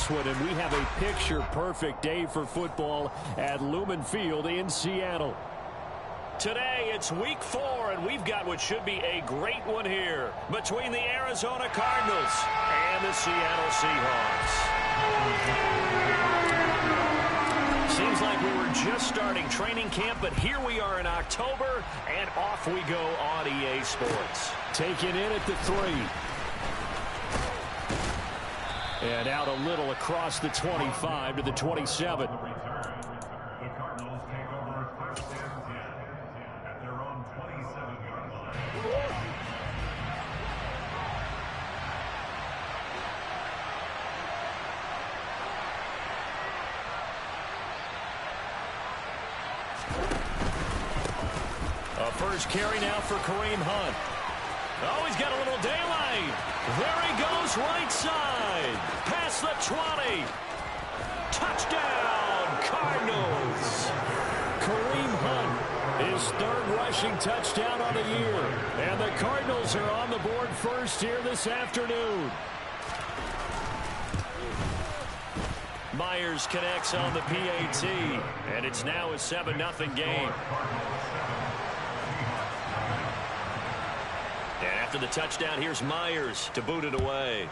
this one, and we have a picture-perfect day for football at Lumen Field in Seattle. Today, it's week 4, and we've got what should be a great one here between the Arizona Cardinals and the Seattle Seahawks. Seems like we were just starting training camp, but here we are in October, and off we go on EA Sports. Taken in at the 3. And out a little across the 25 to the 27. First carry now for Kareem Hunt. Oh, he's got a little daylight. There he goes, right side. Past the 20. Touchdown, Cardinals. Kareem Hunt, his 3rd rushing touchdown on the year. And the Cardinals are on the board first here this afternoon. Myers connects on the PAT, and it's now a 7-0 game. And after the touchdown, here's Myers to boot it away.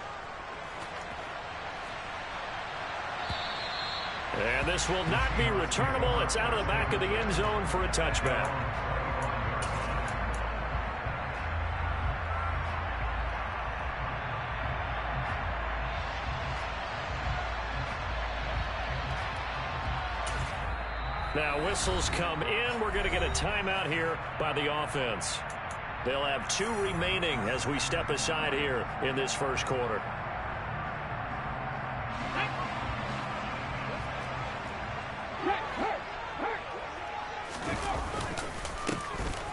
And this will not be returnable. It's out of the back of the end zone for a touchback. Now whistles come in. We're going to get a timeout here by the offense. They'll have 2 remaining as we step aside here in this first quarter.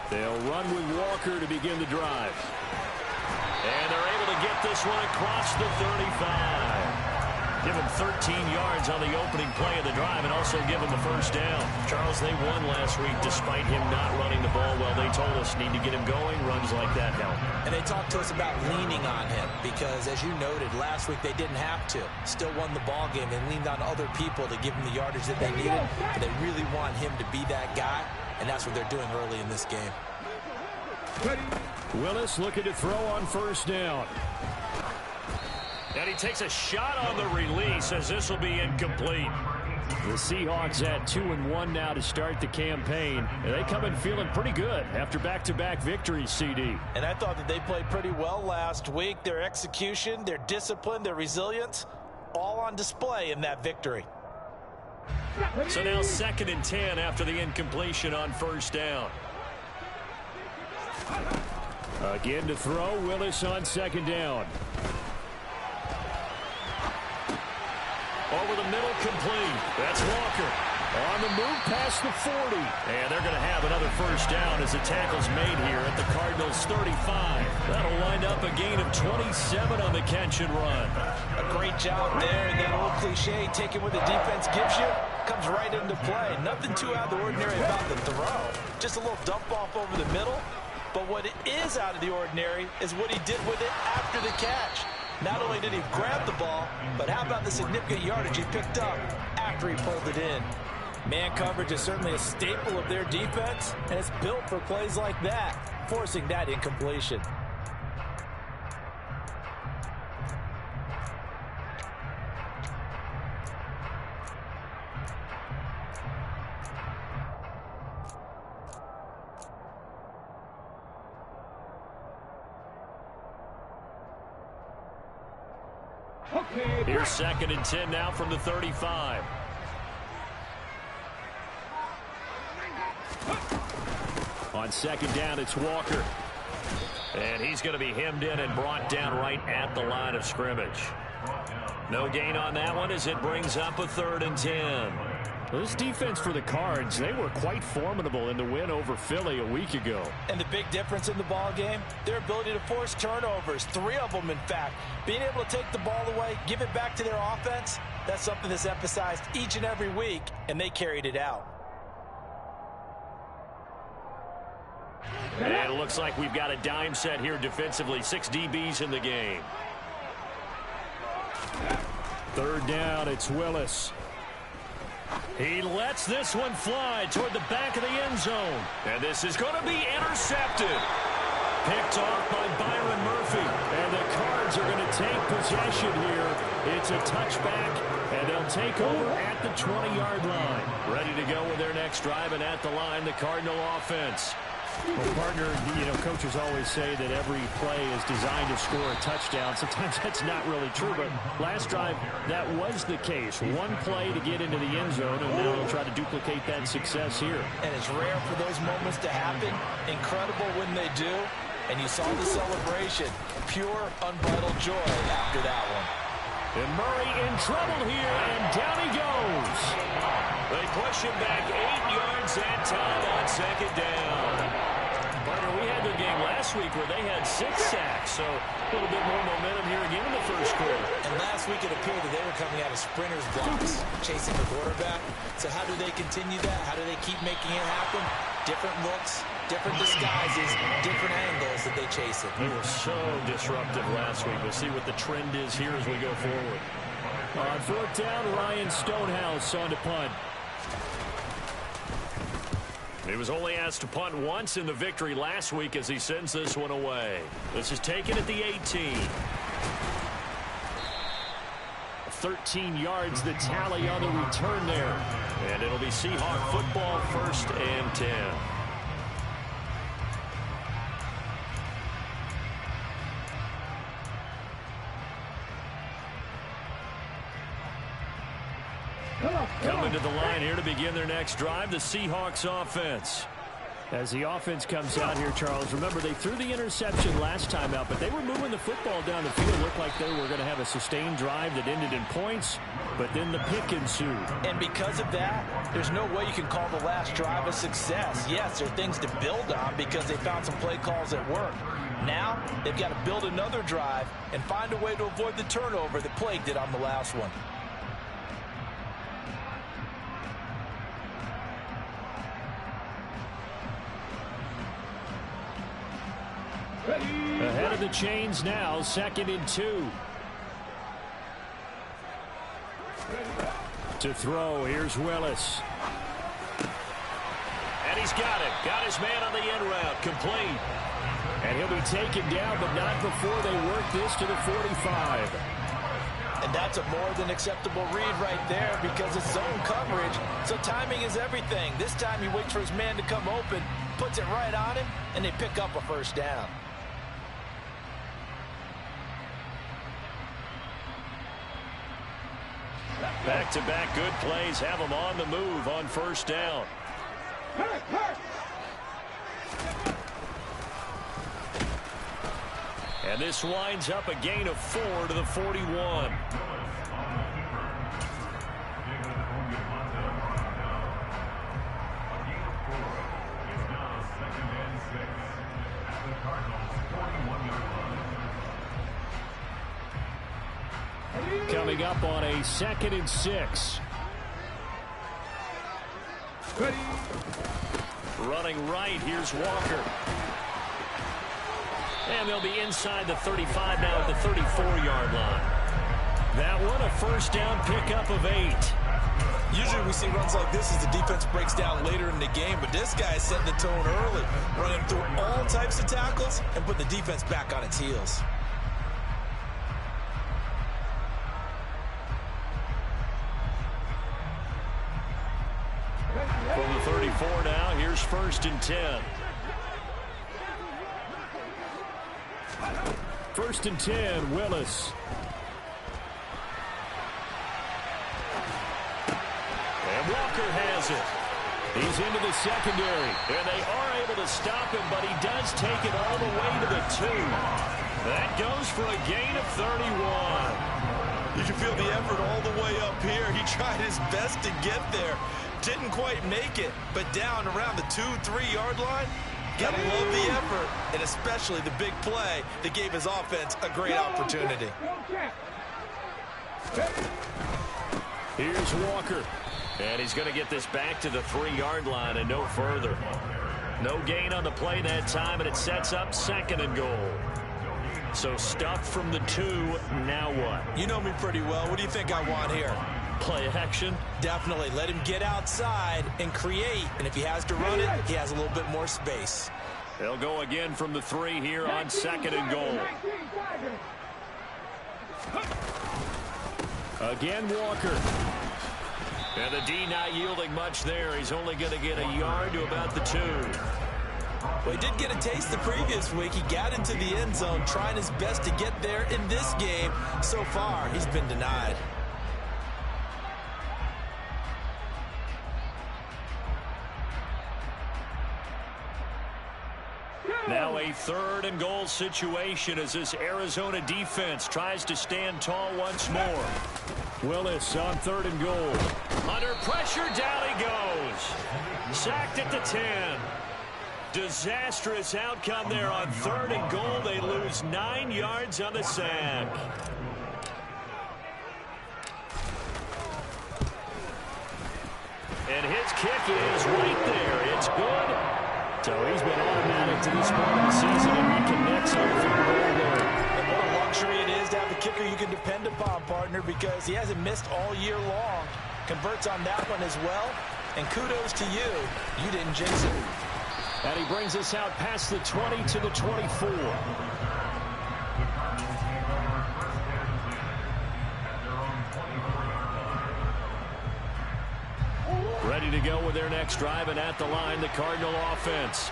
They'll run with Walker to begin the drive. And they're able to get this one across the 35. Give him 13 yards on the opening play of the drive and also give him the first down. Charles, they won last week despite him not running the ball well. They told us need to get him going. Runs like that help. And they talked to us about leaning on him because, as you noted, last week they didn't have to. Still won the ball game. They leaned on other people to give him the yardage that they needed. But they really want him to be that guy, and that's what they're doing early in this game. Willis looking to throw on first down. And he takes a shot on the release as this will be incomplete. The Seahawks at 2-1 now to start the campaign. And they come in feeling pretty good after back-to-back victories, CD. And I thought that they played pretty well last week. Their execution, their discipline, their resilience, all on display in that victory. So now 2nd and 10 after the incompletion on first down. Again to throw, Willis on 2nd down. Over the middle, complete. That's Walker. On the move past the 40. And they're going to have another first down as the tackle's made here at the Cardinals' 35. That'll wind up a gain of 27 on the catch and run. A great job there. And that old cliche, taking what the defense gives you, comes right into play. Nothing too out of the ordinary about the throw. Just a little dump off over the middle. But what is out of the ordinary is what he did with it after the catch. Not only did he grab the ball, but how about the significant yardage he picked up after he pulled it in? Man coverage is certainly a staple of their defense, and it's built for plays like that, forcing that incompletion. Here's 2nd and 10 now from the 35. On 2nd down, it's Walker. And he's going to be hemmed in and brought down right at the line of scrimmage. No gain on that one as it brings up a 3rd and 10. This defense for the Cards, they were quite formidable in the win over Philly a week ago. And the big difference in the ball game, their ability to force turnovers, 3 of them in fact. Being able to take the ball away, give it back to their offense, that's something that's emphasized each and every week, and they carried it out. And it looks like we've got a dime set here defensively. 6 DBs in the game. Third down, it's Willis. He lets this one fly toward the back of the end zone. And this is going to be intercepted. Picked off by Byron Murphy. And the Cards are going to take possession here. It's a touchback, and they'll take over at the 20-yard line. Ready to go with their next drive, and at the line, the Cardinal offense. Well, partner, coaches always say that every play is designed to score a touchdown. Sometimes that's not really true, but last drive, that was the case. One play to get into the end zone, and now they'll try to duplicate that success here. And it's rare for those moments to happen. Incredible when they do. And you saw the celebration. Pure, unbridled joy after that one. And Murray in trouble here, and down he goes. They push him back 8 yards that time on second down. Partner, we had their game last week where they had 6 sacks, so a little bit more momentum here again in the first quarter. And last week it appeared that they were coming out of sprinters blocks, chasing the quarterback. So how do they continue that? How do they keep making it happen? Different looks, different disguises, different angles that they chase it. They were so disruptive last week. We'll see what the trend is here as we go forward. On fourth down, Ryan Stonehouse on to punt. He was only asked to punt once in the victory last week as he sends this one away. This is taken at the 18. 13 yards the tally on the return there. And it'll be Seahawk football, 1st and 10. Coming to the line here to begin their next drive, the Seahawks offense. As the offense comes out here, Charles, remember they threw the interception last time out, but they were moving the football down the field. Looked like they were going to have a sustained drive that ended in points, but then the pick ensued. And because of that, there's no way you can call the last drive a success. Yes, there are things to build on because they found some play calls that work. Now, they've got to build another drive and find a way to avoid the turnover that plagued it on the last one. Ahead of the chains now, 2nd and 2. To throw, here's Willis. And he's got it. Got his man on the end route. Complete. And he'll be taken down, but not before they work this to the 45. And that's a more than acceptable read right there because it's zone coverage, so timing is everything. This time he waits for his man to come open, puts it right on him, and they pick up a first down. Back-to-back good plays have them on the move on first down. And this winds up a gain of 4 to the 41. Coming up on a 2nd and 6. Running right, here's Walker. And they'll be inside the 35 now at the 34-yard line. That one, a first down pickup of 8. Usually we see runs like this as the defense breaks down later in the game, but this guy is setting the tone early, running through all types of tackles and put the defense back on its heels. From the 34 now, here's 1st and 10. 1st and 10, Willis. And Walker has it. He's into the secondary. And they are able to stop him, but he does take it all the way to the 2. That goes for a gain of 31. You can feel the effort all the way up here. He tried his best to get there. Didn't quite make it, but down around the 2-3 yard line. Gotta love the effort, and especially the big play that gave his offense a great opportunity. Here's Walker. And he's going to get this back to the 3-yard line and no further. No gain on the play that time, and it sets up 2nd and goal. So stuffed from the 2, now what? You know me pretty well. What do you think I want here? Play action? Definitely. Let him get outside and create. And if he has to run it, he has a little bit more space. They'll go again from the 3 here on 2nd and goal. Again, Walker. And the D not yielding much there. He's only going to get a yard to about the 2. Well, he did get a taste the previous week. He got into the end zone, trying his best to get there in this game. So far, he's been denied. Now a 3rd and goal situation as this Arizona defense tries to stand tall once more. Willis on 3rd and goal. Under pressure, down he goes. Sacked at the 10. Disastrous outcome there on 3rd and goal. They lose 9 yards on the sack. And his kick is right there. It's good. So he's been automatic to this point of the season, and he connects on 3rd goal there. And what a luxury it is to have a kicker you can depend upon, partner, because he hasn't missed all year long. Converts on that one as well. And kudos to you. You didn't jinx it. And he brings us out past the 20 to the 24. Ready to go with their next drive, and at the line, the Cardinal offense.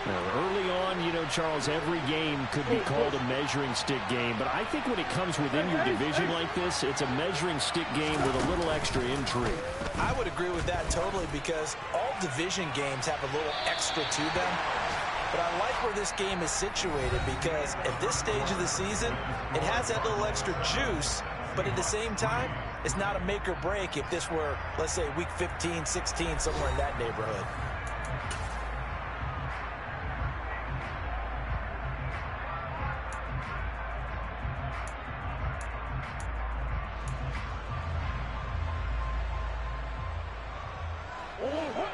Now, early on, you know, Charles, every game could be called a measuring stick game, but I think when it comes within your division like this, it's a measuring stick game with a little extra intrigue. I would agree with that totally, because all division games have a little extra to them. But I like where this game is situated, because at this stage of the season, it has that little extra juice, but at the same time, it's not a make or break if this were, let's say, week 15, 16, somewhere in that neighborhood.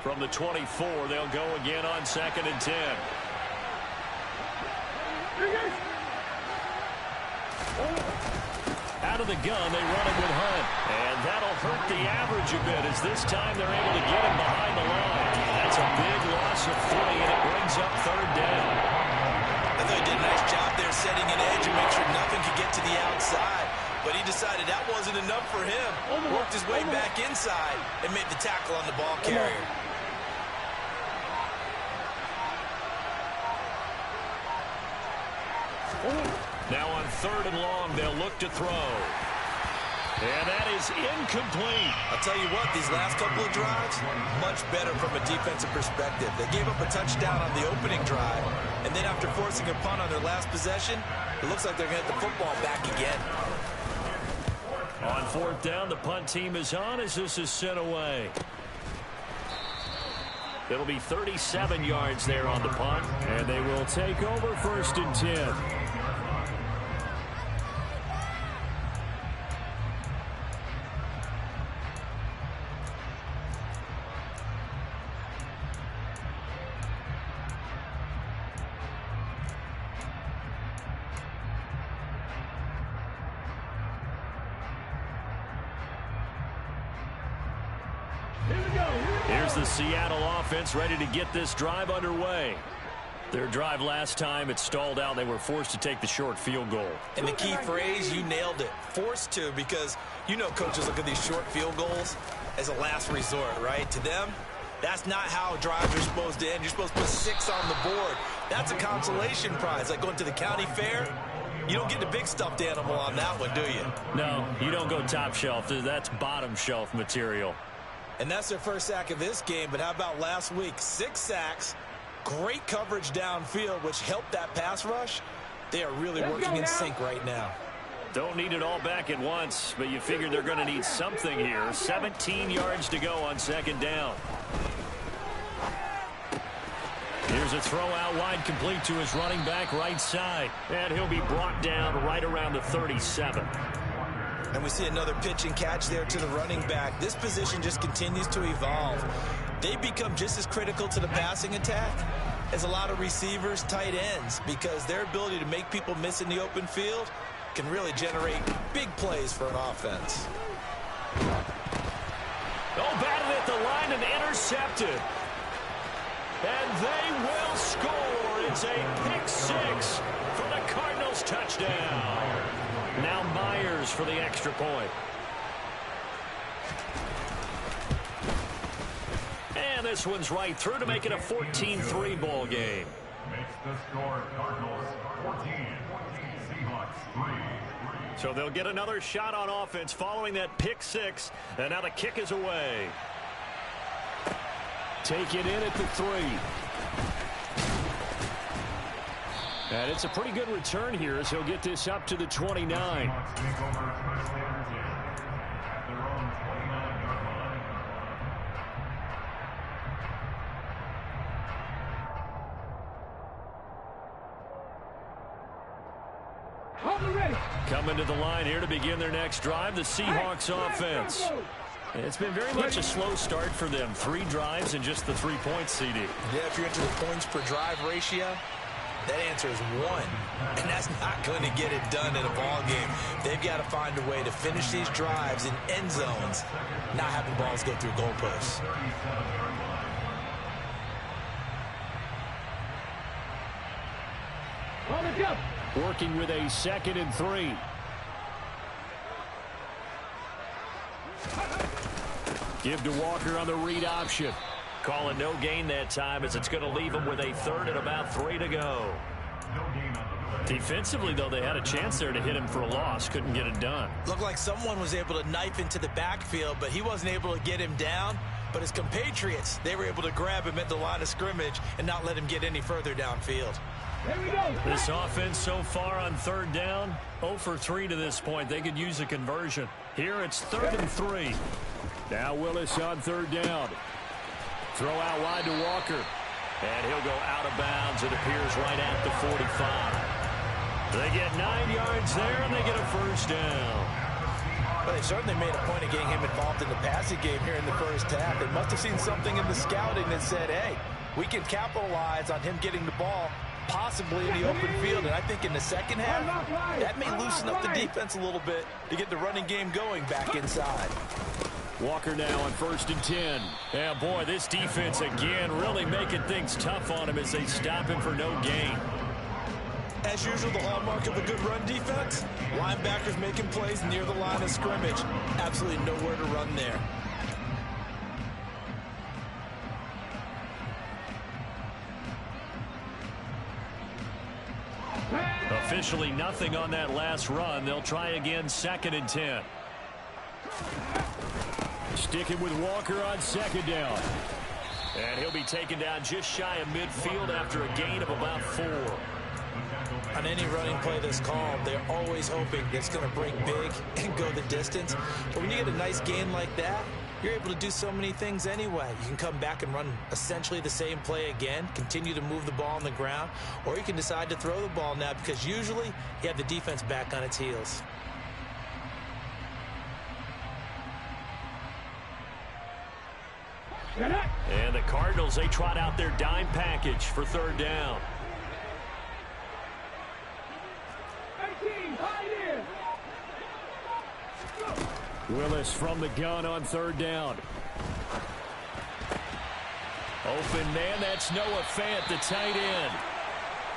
From the 24, they'll go again on 2nd and 10. Out of the gun, they run it with Hunt. And that'll hurt the average a bit, as this time they're able to get him behind the line. That's a big loss of 3, and it brings up 3rd down. I thought he did a nice job there setting an edge and make sure nothing could get to the outside. But he decided that wasn't enough for him. Worked his way back inside and made the tackle on the ball carrier. Now on 3rd and long, they'll look to throw. And that is incomplete. I'll tell you what, these last couple of drives, much better from a defensive perspective. They gave up a touchdown on the opening drive, and then after forcing a punt on their last possession, it looks like they're going to get the football back again. On 4th down, the punt team is on as this is sent away. It'll be 37 yards there on the punt, and they will take over 1st and 10. Here's the Seattle offense ready to get this drive underway. Their drive last time, it stalled out. They were forced to take the short field goal. And the key phrase, you nailed it. Forced to, because you know coaches look at these short field goals as a last resort, right? To them, that's not how drives are supposed to end. You're supposed to put 6 on the board. That's a consolation prize, like going to the county fair. You don't get the big stuffed animal on that one, do you? No, you don't go top shelf. That's bottom shelf material. And that's their first sack of this game, but how about last week? 6 sacks, great coverage downfield, which helped that pass rush. They are really working in sync right now. Don't need it all back at once, but you figure they're going to need something here. 17 yards to go on 2nd down. Here's a throw out wide, complete to his running back right side. And he'll be brought down right around the 37. And we see another pitch and catch there to the running back. This position just continues to evolve. They become just as critical to the passing attack is a lot of receivers, tight ends, because their ability to make people miss in the open field can really generate big plays for an offense. Oh, batted at the line and intercepted. And they will score. It's a pick six for the Cardinals touchdown. Now Myers for the extra point. And this one's right through to make it a 14-3 ball game. Makes the score Cardinals 14, Seahawks 3. So they'll get another shot on offense following that pick six. And now the kick is away. Take it in at the 3. And it's a pretty good return here as he'll get this up to the 29. Coming to the line here to begin their next drive, the Seahawks offense. It's been very much a slow start for them. 3 drives and just the 3 points, CD. Yeah, if you're into the points per drive ratio, that answer is 1. And that's not going to get it done in a ball game. They've got to find a way to finish these drives in end zones, not having balls go through goalposts. Working with a 2nd and 3. Give to Walker on the read option. Calling no gain that time as it's going to leave them with a 3rd and about 3 to go. Defensively, though, they had a chance there to hit him for a loss. Couldn't get it done. Looked like someone was able to knife into the backfield, but he wasn't able to get him down. But his compatriots, they were able to grab him at the line of scrimmage and not let him get any further downfield. This offense so far on 3rd down, 0 for 3 to this point. They could use a conversion. Here it's 3rd and 3. Now Willis on 3rd down. Throw out wide to Walker. And he'll go out of bounds, it appears, right at the 45. They get 9 yards there, and they get a 1st down. Well, they certainly made a point of getting him involved in the passing game here in the first half. They must have seen something in the scouting that said, hey, we can capitalize on him getting the ball possibly in the open field. And I think in the second half, that may loosen up the defense a little bit to get the running game going back inside. Walker now on 1st and 10. Yeah, boy, this defense again really making things tough on him as they stop him for no gain. As usual, the hallmark of a good run defense, linebackers making plays near the line of scrimmage. Absolutely nowhere to run there. Officially nothing on that last run. They'll try again, 2nd and 10. Sticking with Walker on 2nd down. And he'll be taken down just shy of midfield after a gain of about 4. On any running play that's called, they're always hoping that it's going to break big and go the distance. But when you get a nice gain like that, you're able to do so many things anyway. You can come back and run essentially the same play again, continue to move the ball on the ground, or you can decide to throw the ball now because usually you have the defense back on its heels. And the Cardinals, they trot out their dime package for 3rd down. Willis from the gun on 3rd down. Open man, that's Noah Fant, the tight end.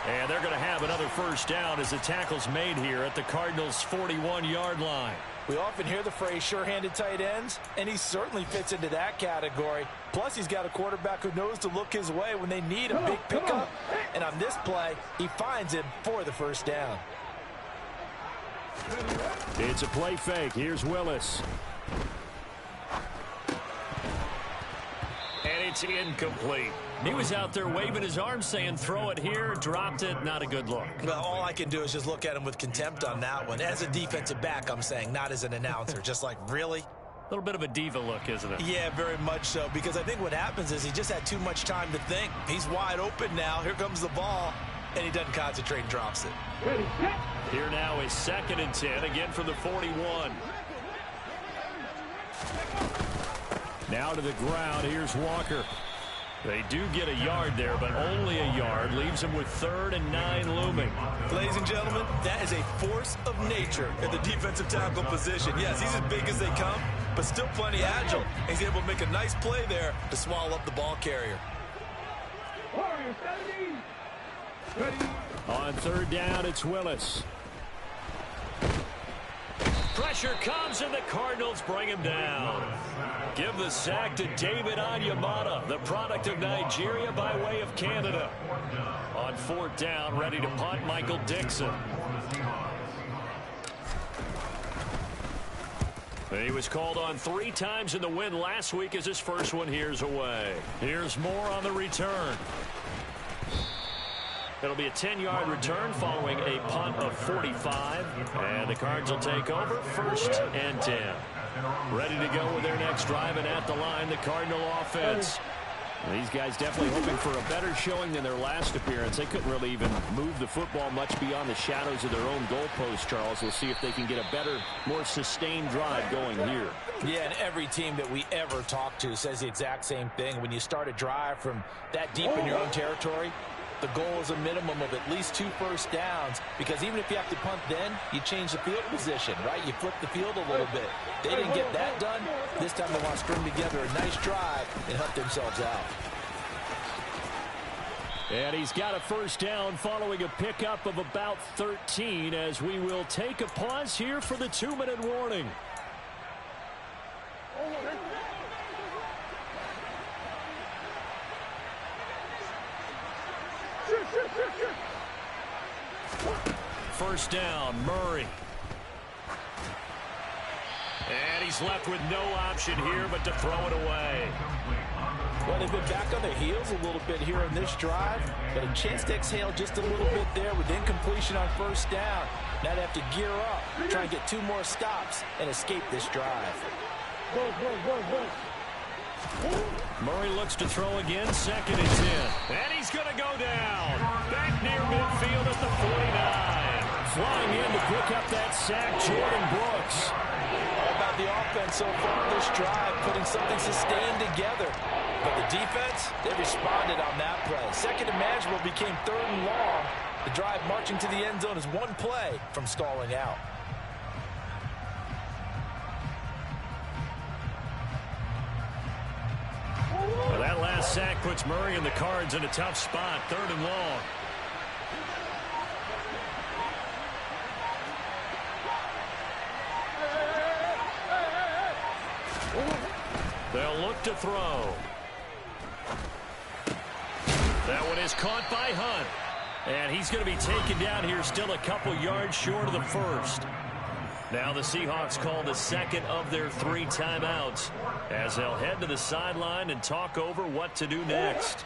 And they're going to have another 1st down as the tackle's made here at the Cardinals' 41-yard line. We often hear the phrase sure-handed tight ends, and he certainly fits into that category. Plus, he's got a quarterback who knows to look his way when they need a big pickup. And on this play, he finds him for the 1st down. It's a play fake. Here's Willis. And it's incomplete. He was out there waving his arms saying throw it here, dropped it, not a good look. Well, all I can do is just look at him with contempt on that one. As a defensive back, I'm saying, not as an announcer. Just like, really? A little bit of a diva look, isn't it? Yeah, very much so, because I think what happens is he just had too much time to think. He's wide open now. Here comes the ball, and he doesn't concentrate and drops it. Here now is 2nd and 10, again from the 41. Now to the ground. Here's Walker. They do get a yard there, but only a yard. Leaves them with 3rd and 9 looming. Ladies and gentlemen, that is a force of nature in the defensive tackle position. Yes, he's as big as they come, but still plenty agile. He's able to make a nice play there to swallow up the ball carrier. On 3rd down, it's Willis. Pressure comes, and the Cardinals bring him down. Give the sack to David Onyemata, the product of Nigeria by way of Canada. On 4th down, ready to punt, Michael Dixon. He was called on 3 times in the win last week as his first one here's away. Here's more on the return. It'll be a 10-yard return following a punt of 45. And the Cards will take over 1st and 10. Ready to go with their next drive, and at the line, the Cardinal offense. These guys definitely hoping for a better showing than their last appearance. They couldn't really even move the football much beyond the shadows of their own goalpost, Charles. We'll see if they can get a better, more sustained drive going here. Yeah, and every team that we ever talk to says the exact same thing. When you start a drive from that deep in your own territory, the goal is a minimum of at least 2 first downs, because even if you have to punt then, you change the field position, right? You flip the field a little bit. They didn't get that done. This time they want to string together a nice drive and help themselves out. And he's got a 1st down following a pickup of about 13, as we will take a pause here for the 2-minute warning. First down, Murray. And he's left with no option here but to throw it away. Well, they've been back on their heels a little bit here in this drive, but a chance to exhale just a little bit there with incompletion on 1st down. Now they have to gear up, try and get 2 more stops and escape this drive. Murray looks to throw again, 2nd and 10. And he's going to go down. Back near midfield at the 49. Flying in to pick up that sack, Jordan Brooks. All about the offense so far this drive, putting something sustained together. But the defense, they responded on that play. 2nd and manageable became 3rd and long. The drive marching to the end zone is 1 play from stalling out. Well, that last sack puts Murray and the Cards in a tough spot, 3rd and long. They'll look to throw. That one is caught by Hunt. And he's going to be taken down here, still a couple yards short of the 1st. Now the Seahawks call the 2nd of their 3 timeouts as they'll head to the sideline and talk over what to do next.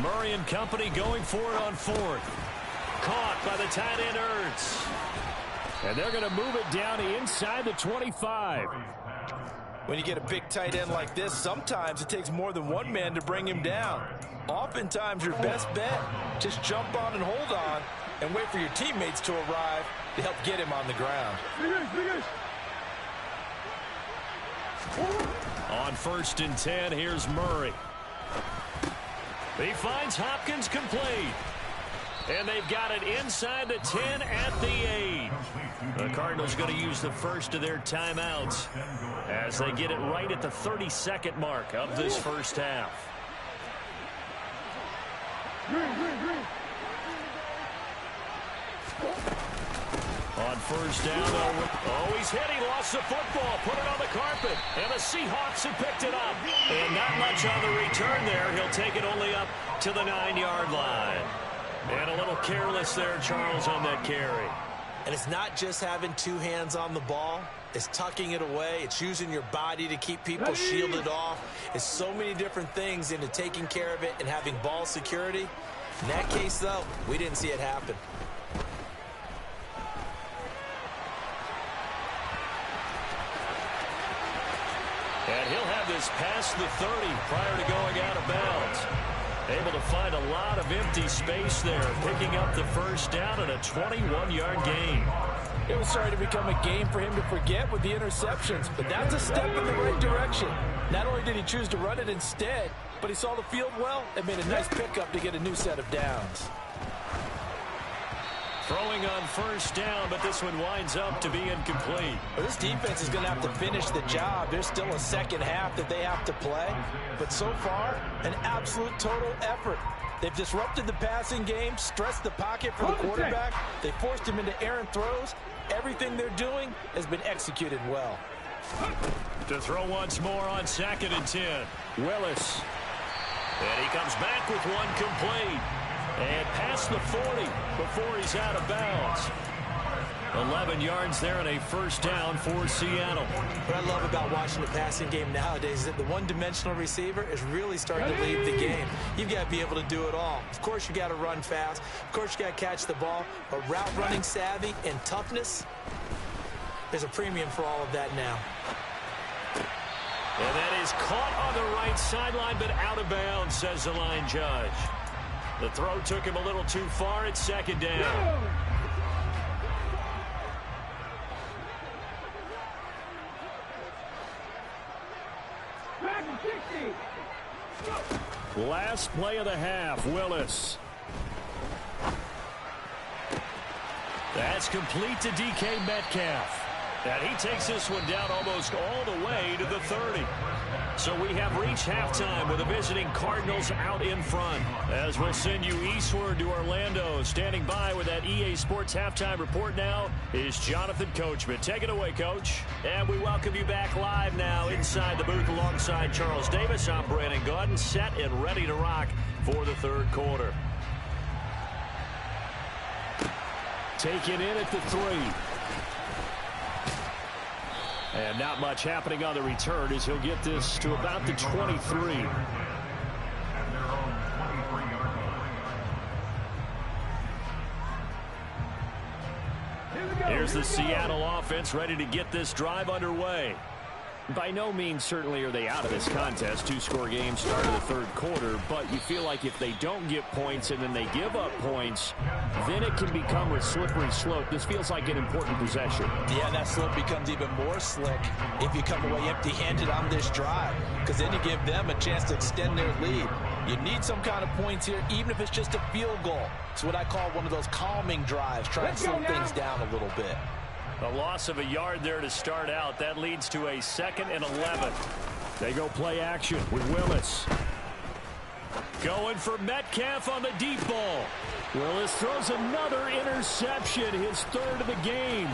Murray and company going for it on 4th. Caught by the tight end Ertz. And they're going to move it down inside the 25. When you get a big tight end like this, sometimes it takes more than 1 man to bring him down. Oftentimes your best bet, just jump on and hold on and wait for your teammates to arrive to help get him on the ground. On 1st and 10, here's Murray. He finds Hopkins complete. And they've got it inside the 10 at the 8. The Cardinals going to use the first of their timeouts as they get it right at the 32nd mark of this first half. On 1st down, oh, he's hit. He lost the football. Put it on the carpet. And the Seahawks have picked it up. And not much on the return there. He'll take it only up to the 9-yard line. And a little careless there, Charles, on that carry. And it's not just having 2 hands on the ball. It's tucking it away. It's using your body to keep people shielded off. It's so many different things into taking care of it and having ball security. In that case, though, we didn't see it happen. And he'll have this past the 30 prior to going out of bounds. Able to find a lot of empty space there, picking up the first down and a 21-yard gain. It was starting to become a game for him to forget with the interceptions, but that's a step in the right direction. Not only did he choose to run it instead, but he saw the field well and made a nice pickup to get a new set of downs. Throwing on first down, but this one winds up to be incomplete. Well, this defense is going to have to finish the job. There's still a second half that they have to play. But so far, an absolute total effort. They've disrupted the passing game, stressed the pocket for the quarterback. They forced him into errant throws. Everything they're doing has been executed well. To throw once more on 2nd and 10. Willis. And he comes back with one complete. And past the 40 before he's out of bounds. 11 yards there and a first down for Seattle. What I love about watching the passing game nowadays is that the one-dimensional receiver is really starting to lead the game. You've got to be able to do it all. Of course, you got to run fast. Of course, you got to catch the ball. But route running savvy and toughness, there's a premium for all of that now. And that is caught on the right sideline, but out of bounds, says the line judge. The throw took him a little too far at 2nd down. Last play of the half, Willis. That's complete to DK Metcalf. And he takes this one down almost all the way to the 30. So we have reached halftime with the visiting Cardinals out in front. As we'll send you eastward to Orlando. Standing by with that EA Sports halftime report now is Jonathan Coachman. Take it away, Coach. And we welcome you back live now inside the booth alongside Charles Davis. I'm Brandon Gaudin, set and ready to rock for the third quarter. Taken in at the 3. And not much happening on the return as he'll get this to about the 23. Here's the Seattle offense ready to get this drive underway. By no means certainly are they out of this contest. 2-score game start of the third quarter, but you feel like if they don't get points and then they give up points, then it can become a slippery slope. This feels like an important possession. Yeah, that slope becomes even more slick if you come away empty-handed on this drive, because then you give them a chance to extend their lead. You need some kind of points here, even if it's just a field goal. It's what I call one of those calming drives, try and slow things down a little bit. A loss of a yard there to start out. That leads to a 2nd and 11. They go play action with Willis. Going for Metcalf on the deep ball. Willis throws another interception, his 3rd of the game.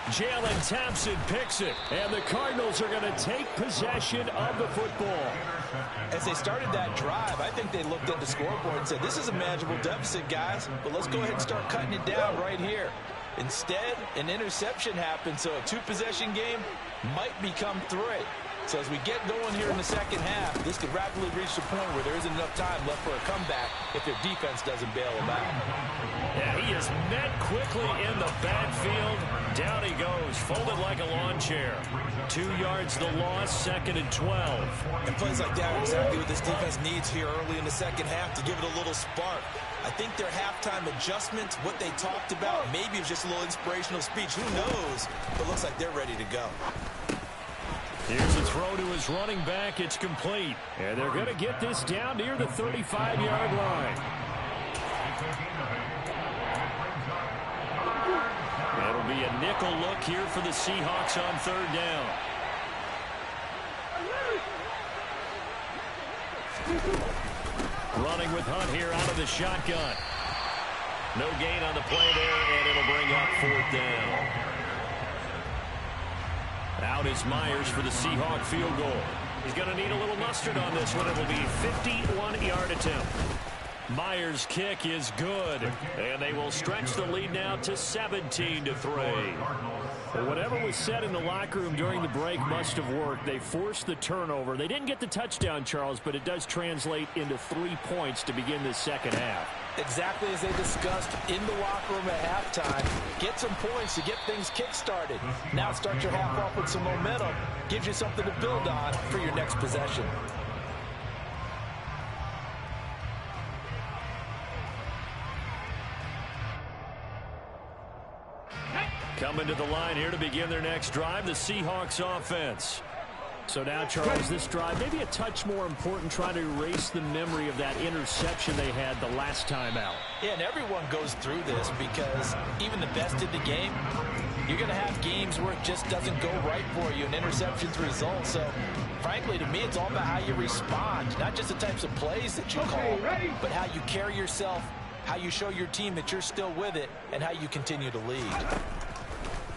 Jalen Thompson picks it, and the Cardinals are going to take possession of the football. As they started that drive, I think they looked at the scoreboard and said, this is a manageable deficit, guys, but let's go ahead and start cutting it down right here. Instead, an interception happened, so a 2-possession game might become 3. So as we get going here in the second half, this could rapidly reach the point where there isn't enough time left for a comeback if their defense doesn't bail them out. Yeah, he is met quickly in the backfield. Down he goes, folded like a lawn chair. 2 yards the loss, 2nd and 12. And plays like that are exactly what this defense needs here early in the second half to give it a little spark. I think their halftime adjustment, what they talked about, maybe it was just a little inspirational speech. Who knows? But it looks like they're ready to go. Here's a throw to his running back. It's complete. And they're going to get this down near the 35-yard line. It'll be a nickel look here for the Seahawks on 3rd down. Running with Hunt here out of the shotgun. No gain on the play there, and it'll bring up 4th down. Out is Myers for the Seahawk field goal. He's going to need a little mustard on this one. It will be a 51-yard attempt. Myers' kick is good, and they will stretch the lead now to 17-3. Well, whatever was said in the locker room during the break must have worked. They forced the turnover. They didn't get the touchdown, Charles, but it does translate into 3 points to begin this second half. Exactly as they discussed in the locker room at halftime. Get some points to get things kick-started. Now start your half off with some momentum. Gives you something to build on for your next possession. Coming to the line here to begin their next drive, the Seahawks offense. So now, Charles, this drive maybe a touch more important, trying to erase the memory of that interception they had the last time out. Yeah, and everyone goes through this because even the best in the game, you're going to have games where it just doesn't go right for you, and interceptions result. So, frankly, to me, it's all about how you respond, not just the types of plays that you call, but how you carry yourself, how you show your team that you're still with it, and how you continue to lead.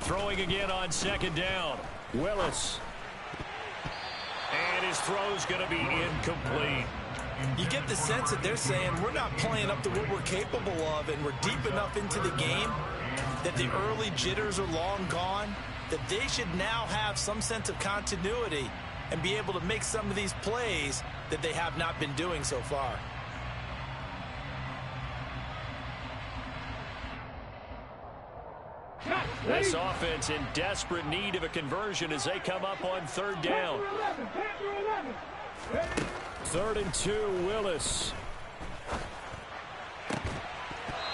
Throwing again on second down. Willis. And his throw's going to be incomplete. You get the sense that they're saying we're not playing up to what we're capable of, and we're deep enough into the game that the early jitters are long gone, that they should now have some sense of continuity and be able to make some of these plays that they have not been doing so far. This offense in desperate need of a conversion as they come up on third down. 3rd and 2, Willis.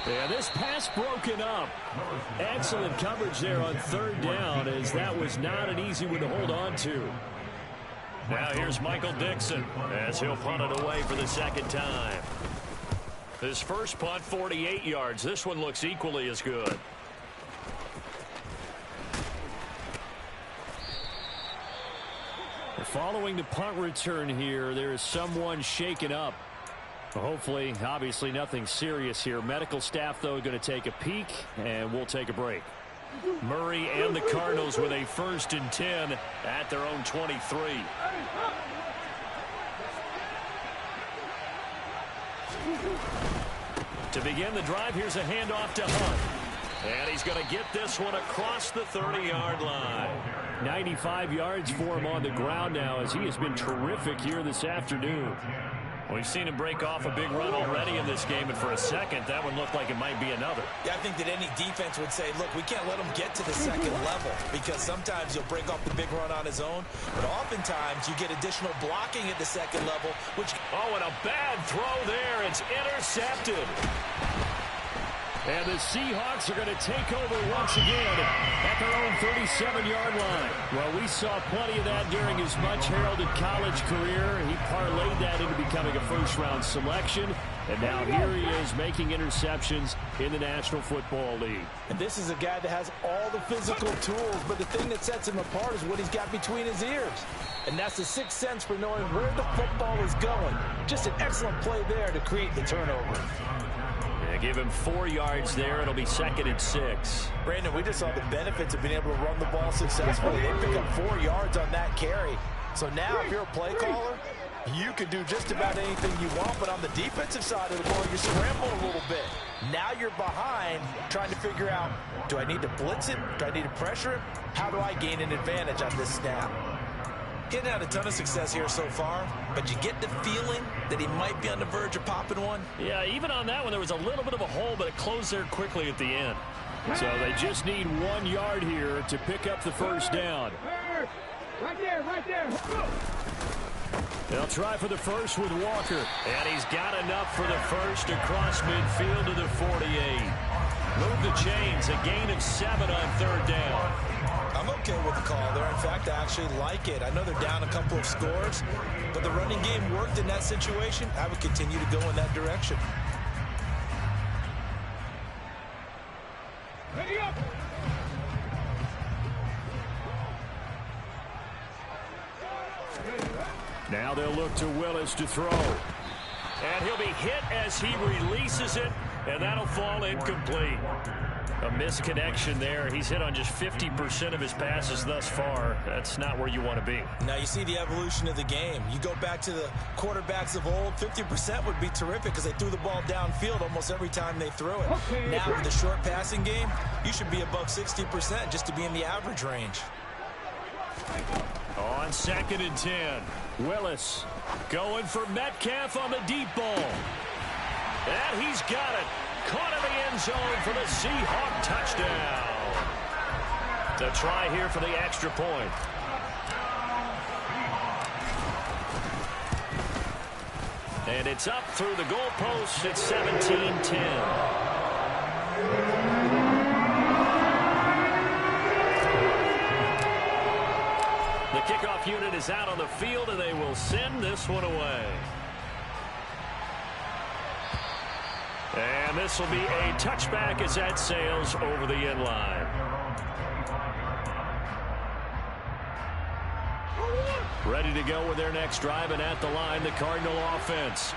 Yeah, this pass broken up. Excellent coverage there on third down, as that was not an easy one to hold on to. Now here's Michael Dixon as he'll punt it away for the second time. His first punt, 48 yards. This one looks equally as good. Following the punt return here, there is someone shaken up. Hopefully, obviously nothing serious here. Medical staff, though, going to take a peek, and we'll take a break. Murray and the Cardinals with a 1st and 10 at their own 23. To begin the drive, here's a handoff to Hunt. And he's going to get this one across the 30-yard line. 95 yards for him on the ground now, as he has been terrific here this afternoon. We've seen him break off a big run already in this game, and for a second, that one looked like it might be another. Yeah, I think that any defense would say, look, we can't let him get to the second level, because sometimes he'll break off the big run on his own, but oftentimes you get additional blocking at the second level, which... Oh, and a bad throw there. It's intercepted. And the Seahawks are going to take over once again at their own 37-yard line. Well, we saw plenty of that during his much-heralded college career. He parlayed that into becoming a first-round selection. And now here he is making interceptions in the National Football League. And this is a guy that has all the physical tools, but the thing that sets him apart is what he's got between his ears. And that's the sixth sense for knowing where the football is going. Just an excellent play there to create the turnover. Give him 4 yards there. It'll be 2nd and 6. Brandon, we just saw the benefits of being able to run the ball successfully. They pick up 4 yards on that carry. So now if you're a play caller, you can do just about anything you want. But on the defensive side of the ball, you scramble a little bit. Now you're behind trying to figure out, do I need to blitz it? Do I need to pressure it? How do I gain an advantage on this snap? Getting out a ton of success here so far, but you get the feeling that he might be on the verge of popping one. Yeah, even on that one, there was a little bit of a hole, but it closed there quickly at the end. So they just need 1 yard here to pick up the first down. Right there. They'll try for the first with Walker. And he's got enough for the first across midfield to the 48. Move the chains, a gain of 7 on third down. I'm okay with the call there. In fact, I actually like it. I know they're down a couple of scores, but the running game worked in that situation. I would continue to go in that direction. Ready up. Now they'll look to Willis to throw. And he'll be hit as he releases it, and that'll fall incomplete. A misconnection there. He's hit on just 50% of his passes thus far. That's not where you want to be. Now you see the evolution of the game. You go back to the quarterbacks of old, 50% would be terrific because they threw the ball downfield almost every time they threw it. Now with the short passing game, you should be above 60% just to be in the average range. On 2nd and 10. Willis going for Metcalf on the deep ball. And he's got it. Caught in the end zone for the Seahawk touchdown. The try here for the extra point. And it's up through the goalposts. It's 17-10. The kickoff unit is out on the field, and they will send this one away. And this will be a touchback as that sails over the end line. Ready to go with their next drive, and at the line, the Cardinal offense.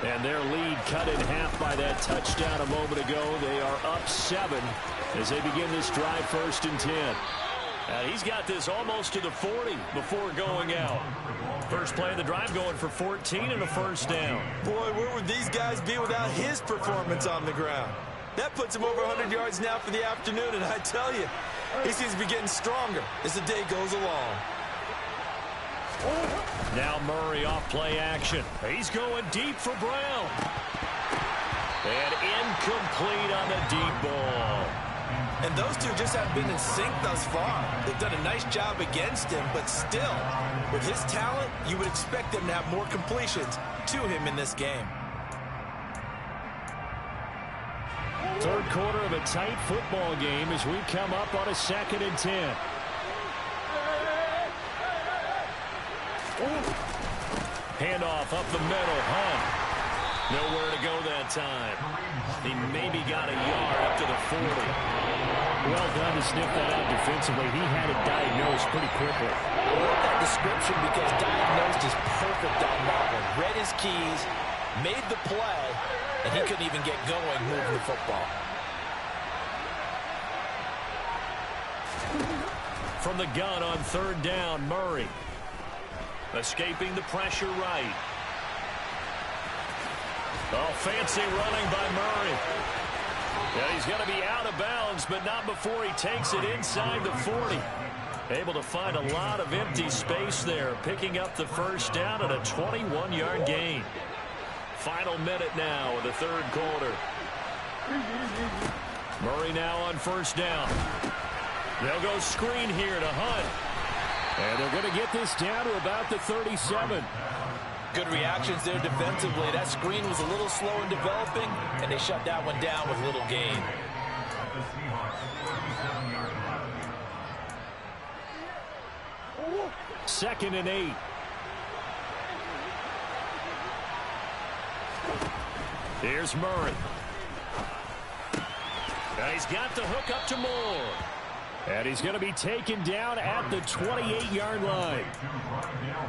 And their lead cut in half by that touchdown a moment ago. They are up 7 as they begin this drive 1st and 10. He's got this almost to the 40 before going out. First play of the drive going for 14 and a first down. Boy, where would these guys be without his performance on the ground? That puts him over 100 yards now for the afternoon, and I tell you, he seems to be getting stronger as the day goes along. Now Murray off play action. He's going deep for Brown. And incomplete on the deep ball. And those two just haven't been in sync thus far. They've done a nice job against him, but still, with his talent, you would expect them to have more completions to him in this game. Third quarter of a tight football game as we come up on a 2nd and 10. Handoff up the middle. Hunt. Nowhere to go that time. He maybe got a yard up to the 40. Well done to sniff that out defensively. He had it diagnosed pretty quickly. I love that description because diagnosed is perfect on that one. Read his keys, made the play, and he couldn't even get going moving the football. From the gun on 3rd down, Murray. Escaping the pressure right. Oh, fancy running by Murray. Yeah, he's going to be out of bounds, but not before he takes it inside the 40. Able to find a lot of empty space there, picking up the first down at a 21-yard gain. Final minute now of the 3rd quarter. Murray now on 1st down. They'll go screen here to Hunt. And they're going to get this down to about the 37. Good reactions there defensively. That screen was a little slow in developing, and they shut that one down with little gain. Second and 8. Here's Murray. And he's got the hook up to Moore. And he's going to be taken down at the 28-yard line.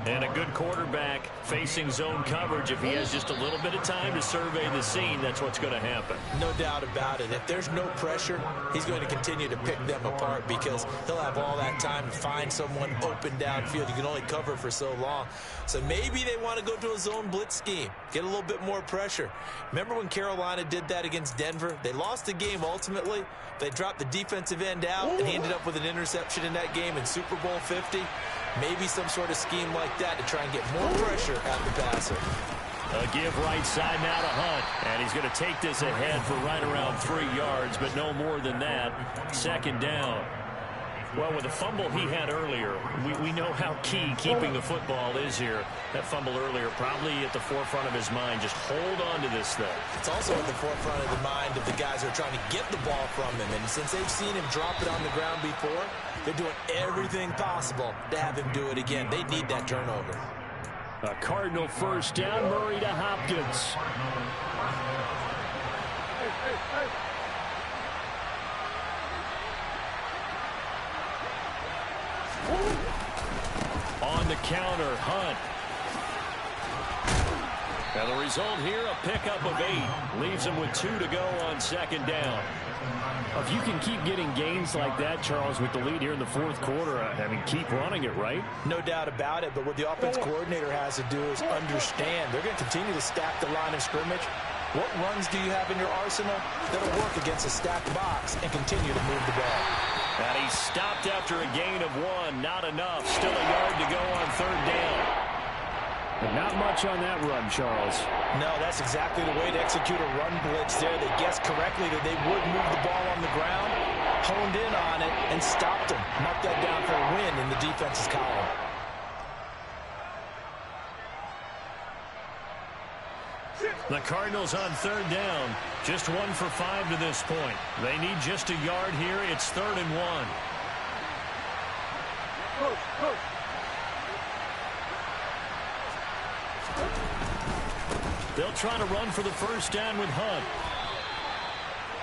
And a good quarterback facing zone coverage. If he has just a little bit of time to survey the scene, that's what's going to happen. No doubt about it. If there's no pressure, he's going to continue to pick them apart because he'll have all that time to find someone open downfield. You can only cover for so long. So maybe they want to go to a zone blitz scheme, get a little bit more pressure. Remember when Carolina did that against Denver? They lost the game ultimately. They dropped the defensive end out, and he ended up with an interception in that game in Super Bowl 50. Maybe some sort of scheme like that to try and get more pressure at the passer. A give right side now to Hunt. And he's going to take this ahead for right around 3 yards, but no more than that. 2nd down. Well, with the fumble he had earlier, we know how key keeping the football is here. That fumble earlier probably at the forefront of his mind. Just hold on to this thing. It's also at the forefront of the mind of the guys who are trying to get the ball from him. And since they've seen him drop it on the ground before, they're doing everything possible to have him do it again. They need that turnover. A Cardinal first down, Murray to Hopkins. On the counter, Hunt. And the result here, a pickup of 8. Leaves him with 2 to go on 2nd down. If you can keep getting gains like that, Charles, with the lead here in the 4th quarter, I mean, keep running it, right? No doubt about it, but what the offense coordinator has to do is understand. They're going to continue to stack the line of scrimmage. What runs do you have in your arsenal that'll work against a stacked box and continue to move the ball? And he stopped after a gain of 1. Not enough. Still a yard to go on 3rd down. But not much on that run, Charles. No, that's exactly the way to execute a run blitz there. They guessed correctly that they would move the ball on the ground, honed in on it, and stopped them. Mark that down for a win in the defense's column. The Cardinals on third down. Just 1 for 5 to this point. They need just a yard here. It's 3rd and 1. They'll try to run for the first down with Hunt.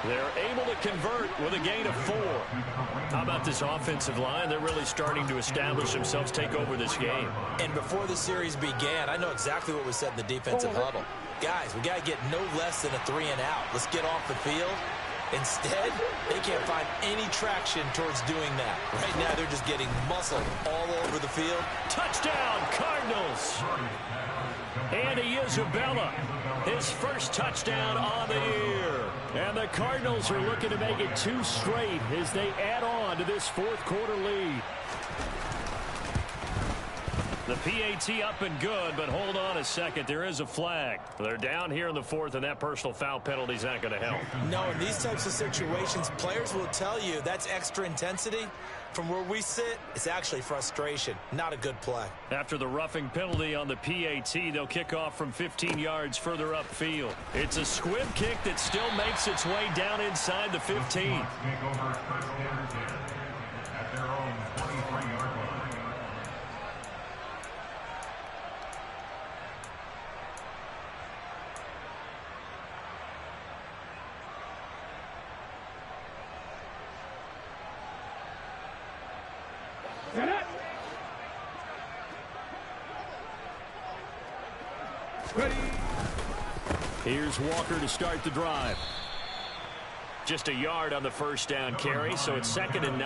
They're able to convert with a gain of 4. How about this offensive line? They're really starting to establish themselves, take over this game. And before the series began, I know exactly what was said in the defensive huddle. Guys, we got to get no less than a 3-and-out. Let's get off the field. Instead, they can't find any traction towards doing that. Right now, they're just getting muscled all over the field. Touchdown, Cardinals! Andy Isabella, his first touchdown on the year. And the Cardinals are looking to make it 2 straight as they add on to this 4th quarter lead. The PAT up and good, but hold on a second. There is a flag. They're down here in the 4th, and that personal foul penalty is not going to help. No, in these types of situations, players will tell you that's extra intensity. From where we sit, it's actually frustration. Not a good play. After the roughing penalty on the PAT, they'll kick off from 15 yards further upfield. It's a squib kick that still makes its way down inside the 15. Here's Walker to start the drive. Just a yard on the first down carry, so it's 2nd and 9.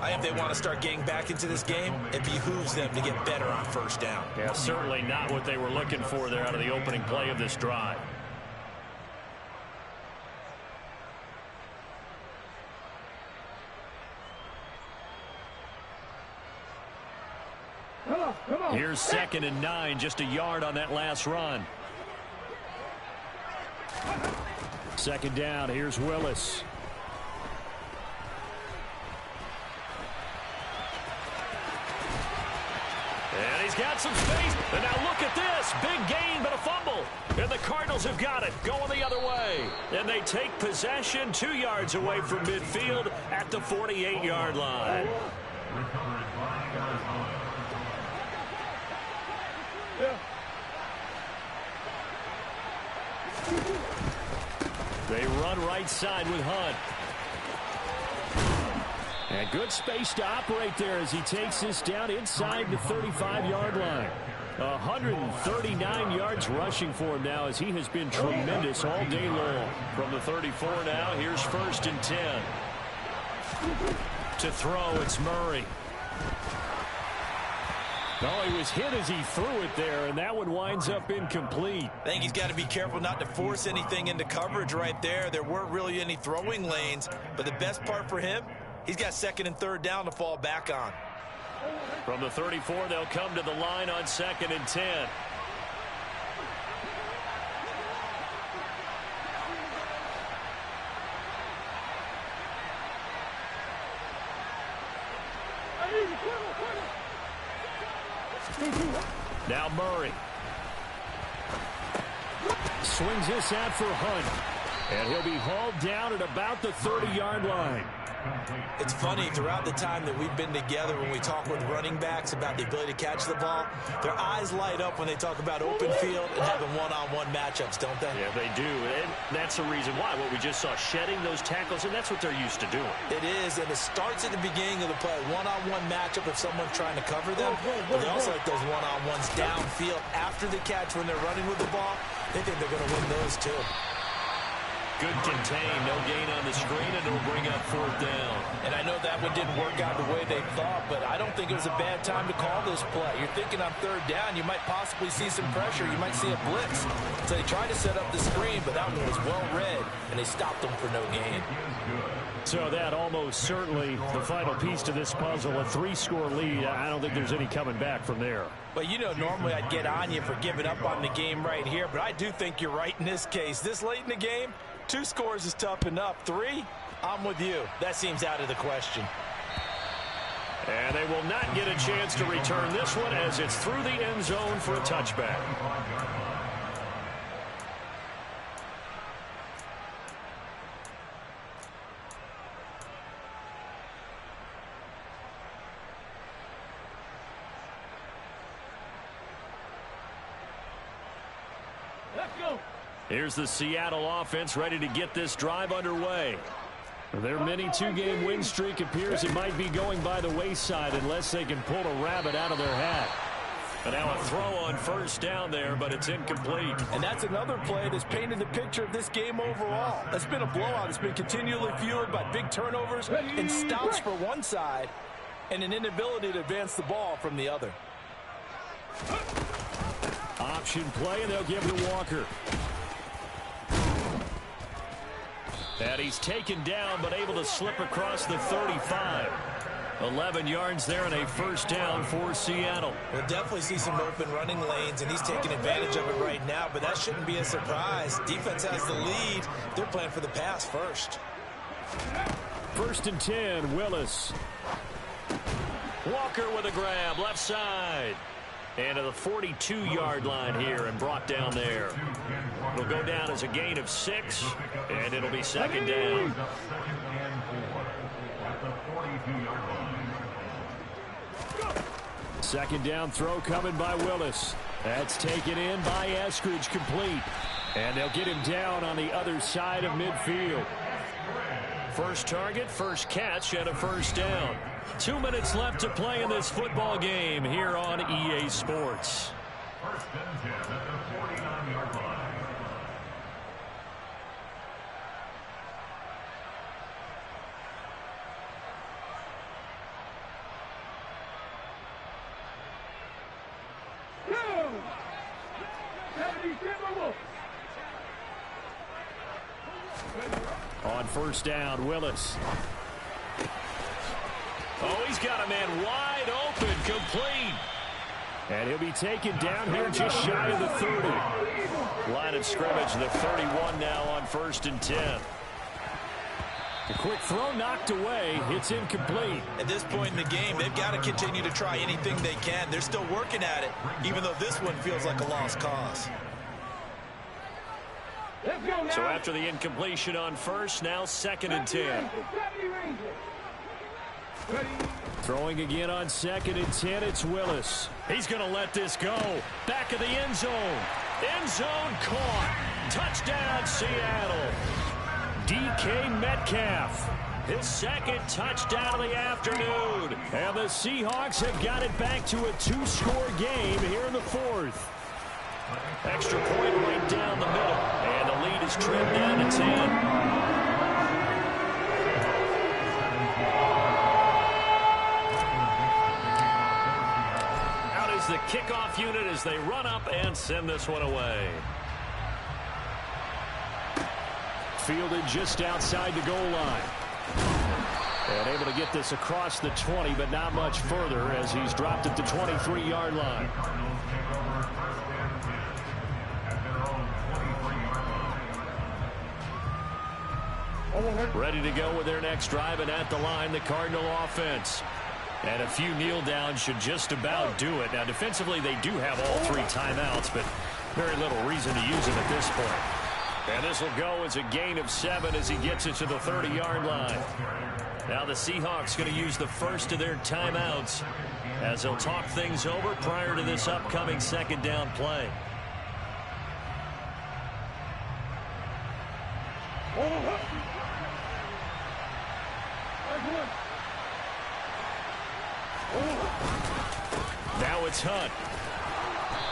I think they want to start getting back into this game. It behooves them to get better on first down. Yeah, certainly not what they were looking for there out of the opening play of this drive. Come on. Here's 2nd and 9, just a yard on that last run. 2nd down, here's Willis. And he's got some space. And now look at this. Big gain, but a fumble. And the Cardinals have got it, going the other way. And they take possession 2 yards away from midfield at the 48-yard line. They run right side with Hunt. And good space to operate there as he takes this down inside the 35-yard line. 139 yards rushing for him now as he has been tremendous all day long. From the 34 now, here's 1st and 10. To throw, it's Murray. Oh, he was hit as he threw it there, and that one winds up incomplete. I think he's got to be careful not to force anything into coverage right there. There weren't really any throwing lanes, but the best part for him, he's got 2nd and 3rd down to fall back on. From the 34, they'll come to the line on 2nd and 10. Now Murray. Swings this out for Hunt. And he'll be hauled down at about the 30-yard line. It's funny, throughout the time that we've been together, when we talk with running backs about the ability to catch the ball, their eyes light up when they talk about open field and having one-on-one matchups, don't they? Yeah, they do. And that's the reason why. What we just saw, shedding those tackles, and that's what they're used to doing. It is, and it starts at the beginning of the play. One-on-one matchup if someone's trying to cover them. But they also like those one-on-ones downfield after the catch when they're running with the ball. They think they're going to win those, too. Good contain, no gain on the screen, and it'll bring up 4th down. And I know that one didn't work out the way they thought, but I don't think it was a bad time to call this play. You're thinking on third down, you might possibly see some pressure. You might see a blitz. So they tried to set up the screen, but that one was well read, and they stopped them for no gain. So that almost certainly the final piece to this puzzle, a 3-score lead. I don't think there's any coming back from there. But, you know, normally I'd get on you for giving up on the game right here, but I do think you're right in this case. This late in the game, 2 scores is tough enough. 3, I'm with you. That seems out of the question. And they will not get a chance to return this one as it's through the end zone for a touchback. Here's the Seattle offense ready to get this drive underway. Their mini 2-game win streak appears it might be going by the wayside unless they can pull a rabbit out of their hat. And now a throw on first down there, but it's incomplete. And that's another play that's painted the picture of this game overall. It's been a blowout. It's been continually fueled by big turnovers and stops for one side and an inability to advance the ball from the other. Option play, and they'll give it to Walker. And he's taken down, but able to slip across the 35. 11 yards there and a first down for Seattle. We'll definitely see some open running lanes, and he's taking advantage of it right now, but that shouldn't be a surprise. Defense has the lead. They're playing for the pass first. 1st and 10, Willis. Walker with a grab, left side. And to the 42-yard line here and brought down there. It'll go down as a gain of 6, and it'll be second down. Second down throw coming by Willis. That's taken in by Eskridge, complete. And they'll get him down on the other side of midfield. First target, first catch, and a first down. 2 minutes left to play in this football game here on EA Sports. First and 10 at the 49-yard line. On first down, Willis. Oh, he's got a man wide open, complete. And he'll be taken down here just shy of the 30. Line of scrimmage, the 31 now on 1st and 10. A quick throw knocked away. It's incomplete. At this point in the game, they've got to continue to try anything they can. They're still working at it, even though this one feels like a lost cause. So after the incompletion on first, now 2nd and 10. Throwing again on 2nd and 10, it's Willis. He's going to let this go. Back of the end zone. End zone caught. Touchdown, Seattle. DK Metcalf. His 2nd touchdown of the afternoon. And the Seahawks have got it back to a 2-score game here in the 4th. Extra point right down the middle. And the lead is trimmed down to 10. Out is the kickoff unit as they run up and send this one away. Fielded just outside the goal line. And able to get this across the 20, but not much further as he's dropped at the 23-yard line. Ready to go with their next drive, and at the line, the Cardinal offense. And a few kneel downs should just about do it. Now, defensively, they do have all 3 timeouts, but very little reason to use them at this point. And this will go as a gain of 7 as he gets it to the 30-yard line. Now the Seahawks going to use the first of their timeouts as they'll talk things over prior to this upcoming 2nd down play. Now it's Hunt.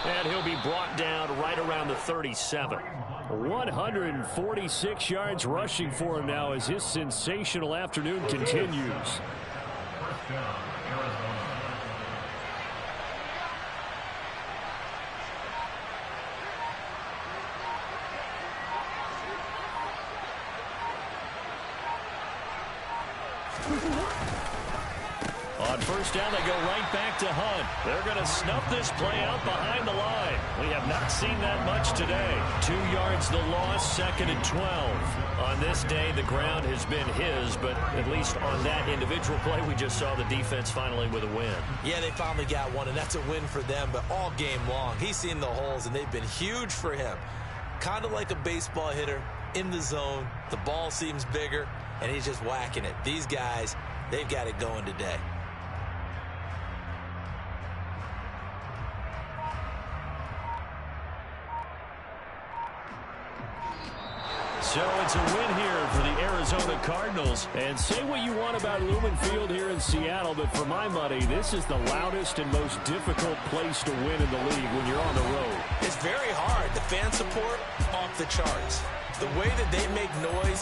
And he'll be brought down right around the 37. 146 yards rushing for him now as his sensational afternoon continues. First down, Arizona. On first down, they go right back to Hunt. They're going to snuff this play out behind the line. We have not seen that much today. 2 yards the loss, 2nd and 12. On this day, the ground has been his, but at least on that individual play, we just saw the defense finally with a win. Yeah, they finally got one, and that's a win for them, but all game long, he's seen the holes, and they've been huge for him. Kind of like a baseball hitter in the zone. The ball seems bigger, and he's just whacking it. These guys, they've got it going today. So it's a win here for the Arizona Cardinals. And say what you want about Lumen Field here in Seattle, but for my money, this is the loudest and most difficult place to win in the league when you're on the road. It's very hard. The fan support off the charts. The way that they make noise